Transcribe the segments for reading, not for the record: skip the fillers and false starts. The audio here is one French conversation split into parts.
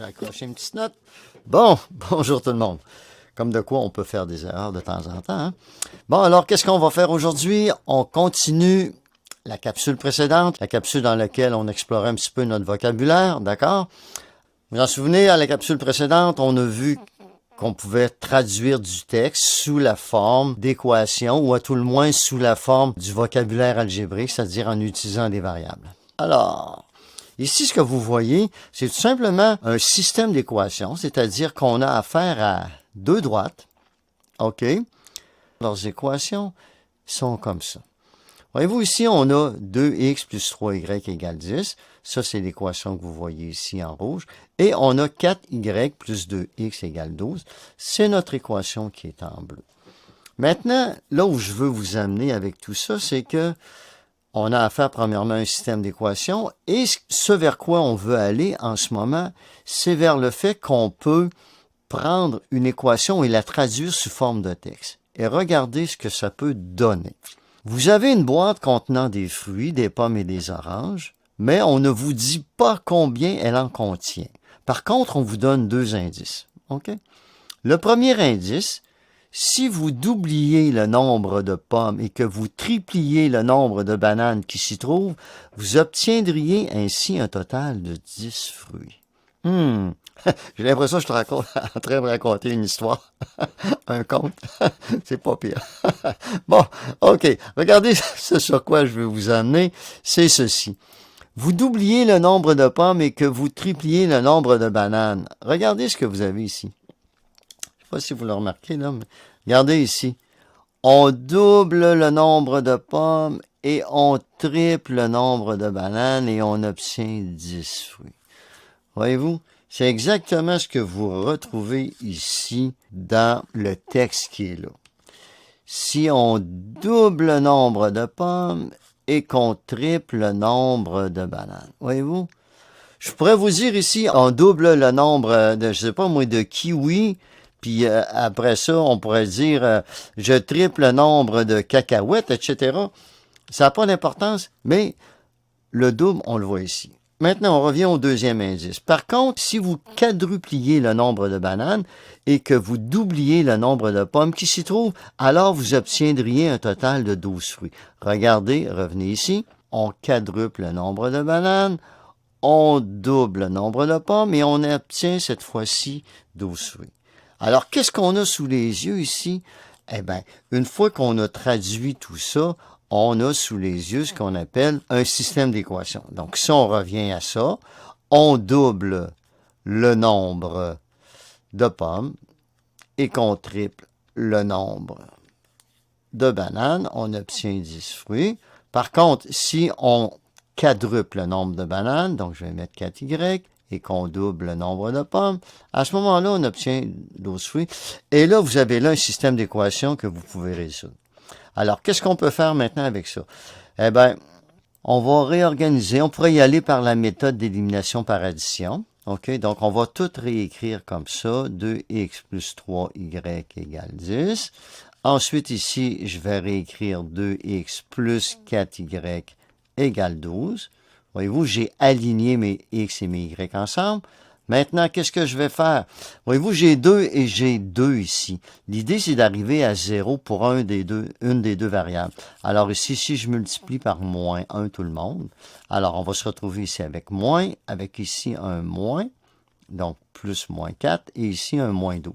accroché une petite note. Bon, bonjour tout le monde. Comme de quoi on peut faire des erreurs de temps en temps. Hein? Bon, alors qu'est-ce qu'on va faire aujourd'hui? On continue la capsule précédente, la capsule dans laquelle on explorait un petit peu notre vocabulaire, d'accord? Vous vous en souvenez, à la capsule précédente, on a vu qu'on pouvait traduire du texte sous la forme d'équations ou à tout le moins sous la forme du vocabulaire algébrique, c'est-à-dire en utilisant des variables. Alors, ici, ce que vous voyez, c'est tout simplement un système d'équations, c'est-à-dire qu'on a affaire à deux droites, OK? Leurs équations sont comme ça. Voyez-vous, ici, on a 2x plus 3y égale 10. Ça, c'est l'équation que vous voyez ici en rouge. Et on a 4y plus 2x égale 12. C'est notre équation qui est en bleu. Maintenant, là où je veux vous amener avec tout ça, c'est que on a affaire premièrement à un système d'équations. Et ce vers quoi on veut aller en ce moment, c'est vers le fait qu'on peut prendre une équation et la traduire sous forme de texte. Et regardez ce que ça peut donner. Vous avez une boîte contenant des fruits, des pommes et des oranges, mais on ne vous dit pas combien elle en contient. Par contre, on vous donne deux indices. OK? Le premier indice, si vous doubliez le nombre de pommes et que vous tripliez le nombre de bananes qui s'y trouvent, vous obtiendriez ainsi un total de 10 fruits. J'ai l'impression que je suis en train de raconter une histoire, un conte. C'est pas pire. Bon, OK. Regardez ce sur quoi je veux vous amener. C'est ceci. Vous doubliez le nombre de pommes et que vous tripliez le nombre de bananes. Regardez ce que vous avez ici. Je sais pas si vous le remarquez, là, mais regardez ici. On double le nombre de pommes et on triple le nombre de bananes et on obtient 10 fruits. Voyez-vous? C'est exactement ce que vous retrouvez ici dans le texte qui est là. Si on double le nombre de pommes et qu'on triple le nombre de bananes. Voyez-vous? Je pourrais vous dire ici, on double le nombre de, je sais pas moi, de kiwis, puis après ça, on pourrait dire, je triple le nombre de cacahuètes, etc. Ça n'a pas d'importance, mais le double, on le voit ici. Maintenant, on revient au deuxième indice. Par contre, si vous quadrupliez le nombre de bananes et que vous doubliez le nombre de pommes qui s'y trouvent, alors vous obtiendriez un total de 12 fruits. Regardez, revenez ici. On quadruple le nombre de bananes, on double le nombre de pommes et on obtient cette fois-ci 12 fruits. Alors, qu'est-ce qu'on a sous les yeux ici? Eh bien, une fois qu'on a traduit tout ça, on a sous les yeux ce qu'on appelle un système d'équations. Donc, si on revient à ça, on double le nombre de pommes et qu'on triple le nombre de bananes, on obtient 10 fruits. Par contre, si on quadruple le nombre de bananes, donc je vais mettre 4y, et qu'on double le nombre de pommes, à ce moment-là, on obtient 12 fruits. Et là, vous avez là un système d'équations que vous pouvez résoudre. Alors, qu'est-ce qu'on peut faire maintenant avec ça? Eh bien, on va réorganiser. On pourrait y aller par la méthode d'élimination par addition. OK? Donc, on va tout réécrire comme ça. 2x plus 3y égale 10. Ensuite, ici, je vais réécrire 2x plus 4y égale 12. Voyez-vous, j'ai aligné mes x et mes y ensemble. Maintenant, qu'est-ce que je vais faire? Voyez-vous, j'ai 2 et j'ai 2 ici. L'idée, c'est d'arriver à 0 pour une des deux variables. Alors ici, si je multiplie par moins 1 tout le monde, alors on va se retrouver ici avec moins, avec ici un moins, donc plus moins 4, et ici un moins 12.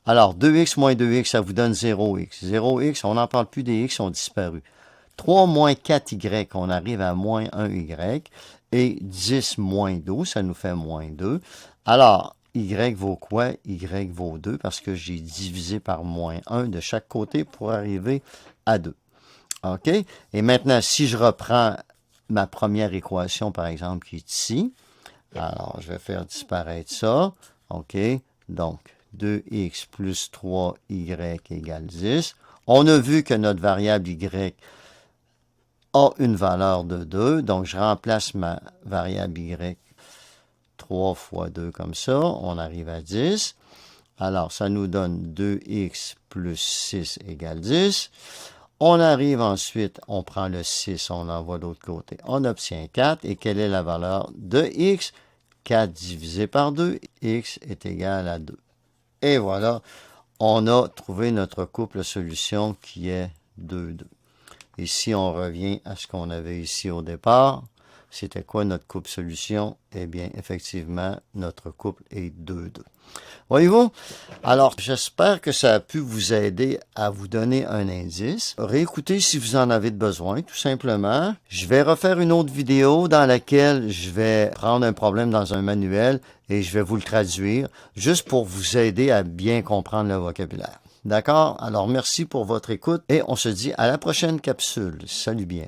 Alors, 2x moins 2x, ça vous donne 0x. 0x, on n'en parle plus, des x ont disparu. 3 moins 4y, on arrive à moins 1y. Et 10 moins 12, ça nous fait moins 2. Alors, y vaut quoi? Y vaut 2 parce que j'ai divisé par moins 1 de chaque côté pour arriver à 2. OK? Et maintenant, si je reprends ma première équation, par exemple, qui est ici, alors je vais faire disparaître ça. OK? Donc, 2x plus 3y égale 10. On a vu que notre variable y a une valeur de 2, donc je remplace ma variable y 3 fois 2 comme ça, on arrive à 10. Alors, ça nous donne 2x plus 6 égale 10. On arrive ensuite, on prend le 6, on l'envoie de l'autre côté, on obtient 4. Et quelle est la valeur de x? 4 divisé par 2, x est égal à 2. Et voilà, on a trouvé notre couple solution qui est 2, 2. Et si on revient à ce qu'on avait ici au départ, c'était quoi notre couple solution? Eh bien, effectivement, notre couple est 2, 2. Voyez-vous? Alors, j'espère que ça a pu vous aider à vous donner un indice. Réécoutez si vous en avez besoin, tout simplement. Je vais refaire une autre vidéo dans laquelle je vais prendre un problème dans un manuel et je vais vous le traduire, juste pour vous aider à bien comprendre le vocabulaire. D'accord? Alors, merci pour votre écoute et on se dit à la prochaine capsule. Salut bien.